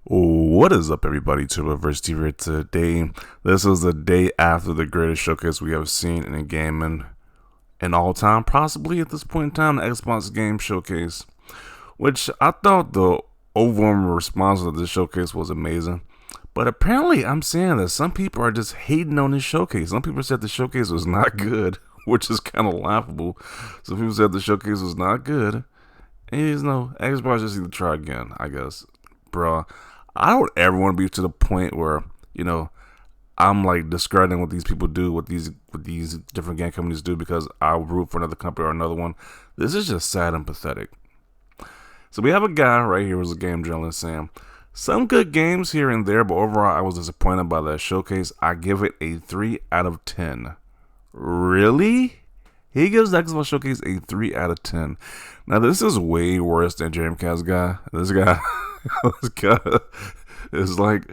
What is up, everybody? Turboverse here today. This is the day after the greatest showcase we have seen in gaming in all time, possibly at this point in time, the Xbox Game Showcase, which I thought the overwhelming response to this showcase was amazing. But apparently, I'm seeing that some people are just hating on this showcase. Some people said the showcase was not good, which is kind of laughable. Some people said the showcase was not good. And Xbox just need to try again, I guess. Bruh, I don't ever want to be to the point where, I'm like discrediting what these people do, what these different game companies do because I'll root for another company or another one. This is just sad and pathetic. So we have a guy right here who's a game journalist saying, some good games here and there, but overall I was disappointed by that showcase. I give it a 3 out of 10. Really? He gives the Xbox Showcase a 3 out of 10. Now this is way worse than Dreamcast guy. This guy is like,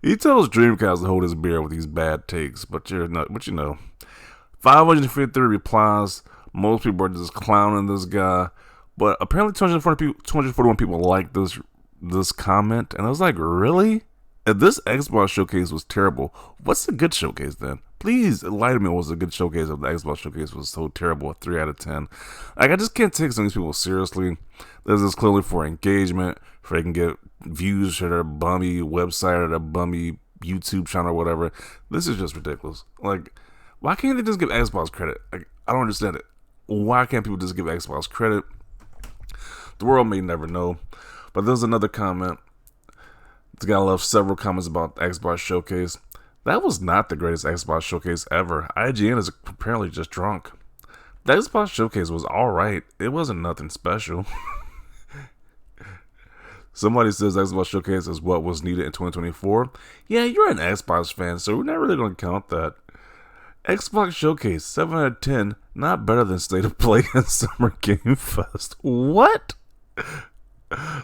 he tells Dreamcast to hold his beer with these bad takes, but you're not. But 553 replies. Most people are just clowning this guy, but apparently 241 people like this comment, and I was like, really? If this Xbox Showcase was terrible, what's a good showcase then? Please enlighten me what was a good showcase if the Xbox Showcase was so terrible, a 3 out of 10. Like, I just can't take some of these people seriously. This is clearly for engagement, for they can get views to their bummy website or their bummy YouTube channel or whatever. This is just ridiculous. Like, why can't they just give Xbox credit? Like, I don't understand it. Why can't people just give Xbox credit? The world may never know. But there's another comment. This guy left several comments about the Xbox Showcase. That was not the greatest Xbox Showcase ever. IGN is apparently just drunk. The Xbox Showcase was alright. It wasn't nothing special. Somebody says Xbox Showcase is what was needed in 2024. Yeah, you're an Xbox fan, so we're not really going to count that. Xbox Showcase, 7 out of 10. Not better than State of Play and Summer Game Fest. What?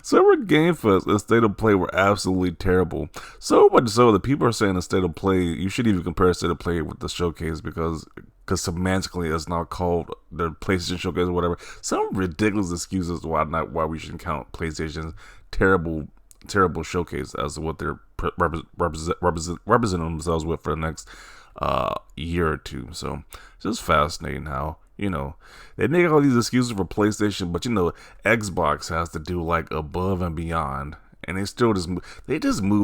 Summer Game Fest and State of Play were absolutely terrible. So much so that people are saying the State of Play, you shouldn't even compare State of Play with the Showcase because semantically it's not called the PlayStation Showcase or whatever. Some ridiculous excuses why we shouldn't count PlayStation's terrible showcase as what they're representing themselves with for the next year or two. So it's just fascinating how they make all these excuses for PlayStation, but Xbox has to do like above and beyond, and they still just move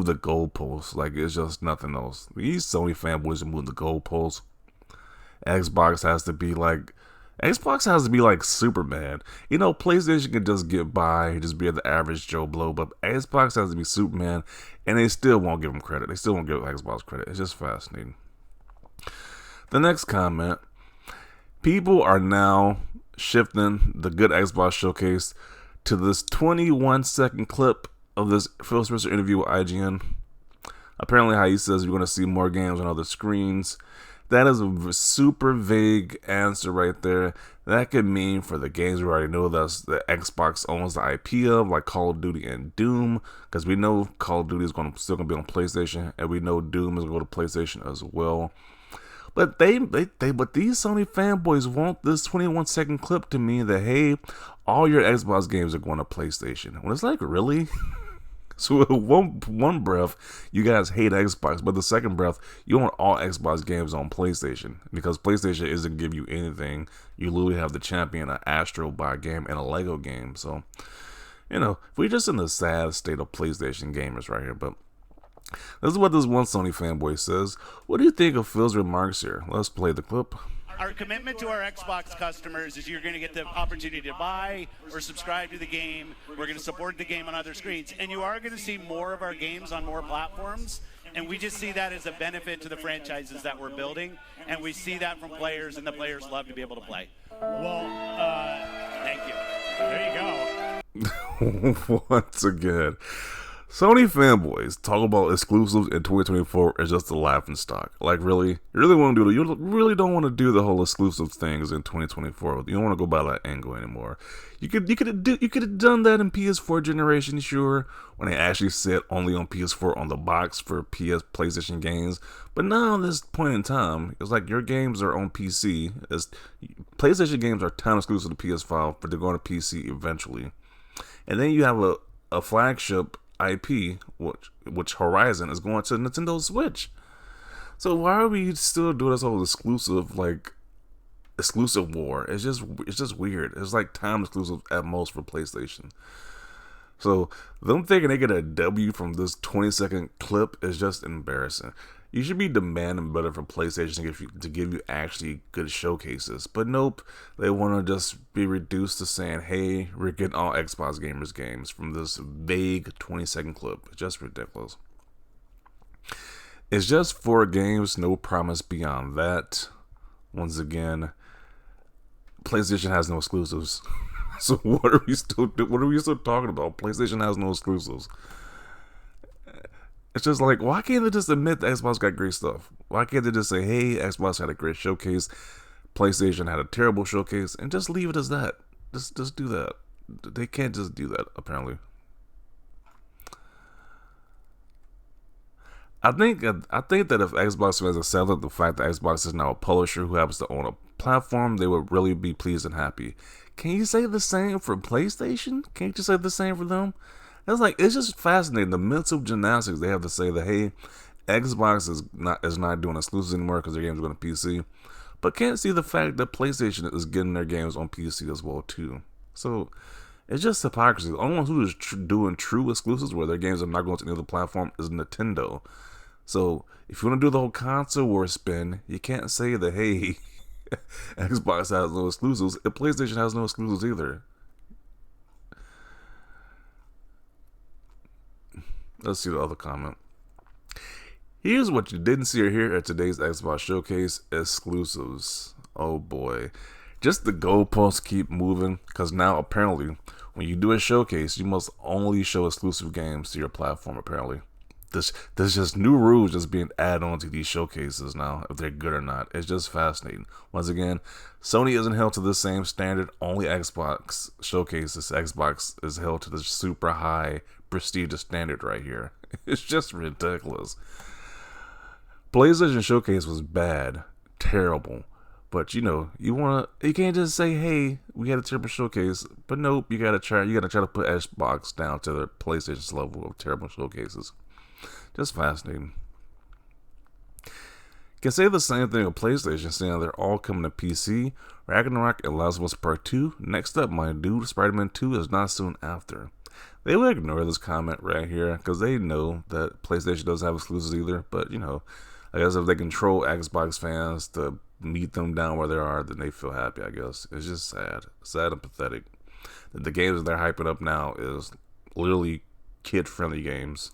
the goalposts like it's just nothing else. These Sony fanboys are moving the goalposts. Xbox has to be like Superman. PlayStation can just get by, just be the average Joe Blow, but Xbox has to be Superman, and they still won't give them credit. They still won't give Xbox credit. It's just fascinating. The next comment. People are now shifting the good Xbox Showcase to this 21-second clip of this Phil Spencer interview with IGN. Apparently, how he says you're going to see more games on other screens. That is a super vague answer right there. That could mean for the games we already know that's the Xbox owns the IP of, like Call of Duty and Doom, because we know Call of Duty is still going to be on PlayStation, and we know Doom is going to go to PlayStation as well. But these Sony fanboys want this 21-second clip to mean that, hey, all your Xbox games are going to PlayStation. When it's like, really? So one breath, you guys hate Xbox, but the second breath, you want all Xbox games on PlayStation because PlayStation isn't give you anything. You literally have the champion, an Astro Bot game, and a Lego game. So, we're just in the sad state of PlayStation gamers right here, but this is what this one Sony fanboy says. What do you think of Phil's remarks here? Let's play the clip. Our commitment to our Xbox customers is you're going to get the opportunity to buy or subscribe to the game. We're going to support the game on other screens. And you are going to see more of our games on more platforms. And we just see that as a benefit to the franchises that we're building. And we see that from players, and the players love to be able to play. Well, thank you. There you go. Once again. Sony fanboys talk about exclusives in 2024 as just a laughing stock. Like, really? You really want to do you really don't want to do the whole exclusive things in 2024. You don't want to go by that angle anymore. You could have done that in PS4 generation, sure, when they actually said only on PS4 on the box for PlayStation games. But now, at this point in time, it's like your games are on PC. PlayStation games are time exclusive to PS5, but they're going to PC eventually. And then you have a flagship IP, which Horizon is going to Nintendo Switch. So why are we still doing this whole exclusive war? It's just weird. It's like time exclusive at most for PlayStation. So them thinking they get a W from this 20-second clip is just embarrassing. You should be demanding better from PlayStation to give you actually good showcases. But nope, they want to just be reduced to saying, hey, we're getting all Xbox gamers games from this vague 20-second clip. It's just ridiculous. It's just 4 games, no promise beyond that. Once again, PlayStation has no exclusives. So what are we still talking about? PlayStation has no exclusives. It's just like, why can't they just admit that Xbox got great stuff? Why can't they just say, hey, Xbox had a great showcase, PlayStation had a terrible showcase, and just leave it as that? Just do that. They can't just do that, apparently. I think that if Xbox fans accepted the fact that Xbox is now a publisher who happens to own a platform, they would really be pleased and happy. Can you say the same for PlayStation? Can't you say the same for them? It's just fascinating the mental gymnastics they have to say that, hey, Xbox is not doing exclusives anymore because their games are going to PC, but can't see the fact that PlayStation is getting their games on PC as well too. So it's just hypocrisy. The only one who is doing true exclusives where their games are not going to any other platform is Nintendo. So if you want to do the whole console war spin, you can't say that, hey, Xbox has no exclusives and PlayStation has no exclusives either. Let's see the other comment. Here's what you didn't see or hear at today's Xbox Showcase: exclusives. Oh boy. Just the goalposts keep moving, because now apparently when you do a showcase, you must only show exclusive games to your platform, apparently. There's just new rules just being added on to these showcases now, if they're good or not. It's just fascinating. Once again, Sony isn't held to the same standard. Only Xbox showcases. Xbox is held to the super high, prestigious standard right here. It's just ridiculous. PlayStation Showcase was bad. Terrible. But you can't just say, hey, we had a terrible showcase. But nope, you gotta try to put Xbox down to the PlayStation's level of terrible showcases. Just fascinating. Can say the same thing with PlayStation, saying they're all coming to PC. Ragnarok and Last of Us Part 2. Next up, my dude, Spider-Man 2 is not soon after. They will ignore this comment right here because they know that PlayStation doesn't have exclusives either. But, I guess if they control Xbox fans to meet them down where they are, then they feel happy, I guess. It's just sad. Sad and pathetic. The games that they're hyping up now is literally kid-friendly games.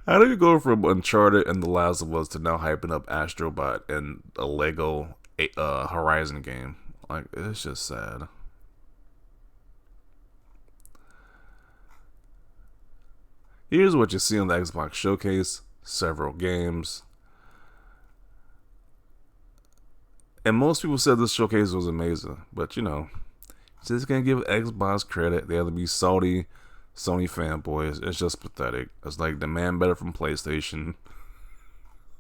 How do you go from Uncharted and The Last of Us to now hyping up Astrobot and a Lego Horizon game? Like, it's just sad. Here's what you see on the Xbox Showcase. Several games. And most people said this showcase was amazing. But, just gonna give Xbox credit. They have to be Sony fanboys. It's just pathetic. It's like demand better from PlayStation.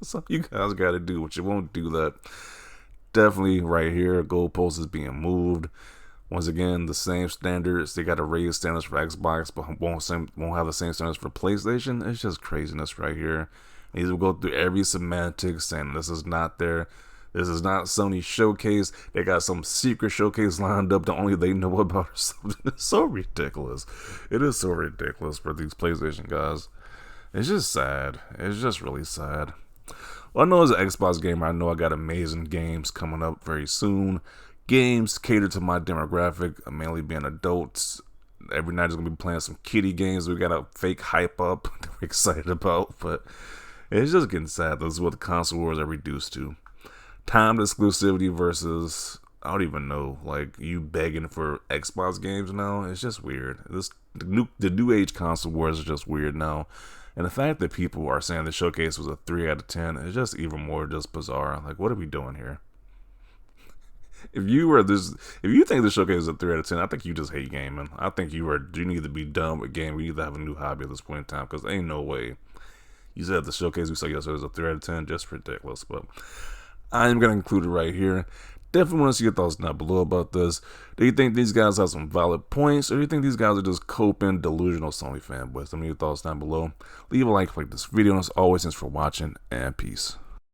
So you guys gotta do what you won't do that. Definitely right here, goalpost is being moved. Once again, the same standards. They got to raise standards for Xbox, but won't have the same standards for PlayStation. It's just craziness right here. These will go through every semantic saying this is not Sony's showcase. They got some secret showcase lined up that only they know about or something. It's so ridiculous. It is so ridiculous for these PlayStation guys. It's just sad. It's just really sad. Well, I know as an Xbox gamer, I know I got amazing games coming up very soon. Games cater to my demographic, mainly being adults. Every night is going to be playing some kiddie games we got a fake hype up that we're excited about. But it's just getting sad. This is what the console wars are reduced to. Timed exclusivity versus, I don't even know, like you begging for Xbox games now. It's just weird. The new age console wars is just weird now. And the fact that people are saying the showcase was a 3 out of 10 is just even more just bizarre. Like, what are we doing here? If you think the showcase is a 3 out of 10, I think you just hate gaming. I think you need to be done with gaming. You need to have a new hobby at this point in time, because ain't no way. You said the showcase we saw yesterday was a 3 out of 10, just ridiculous. But I'm going to include it right here. Definitely want to see your thoughts down below about this. Do you think these guys have some valid points, or do you think these guys are just coping, delusional Sony fanboys? Tell me your thoughts down below. Leave a like this video, and as always, thanks for watching, and peace.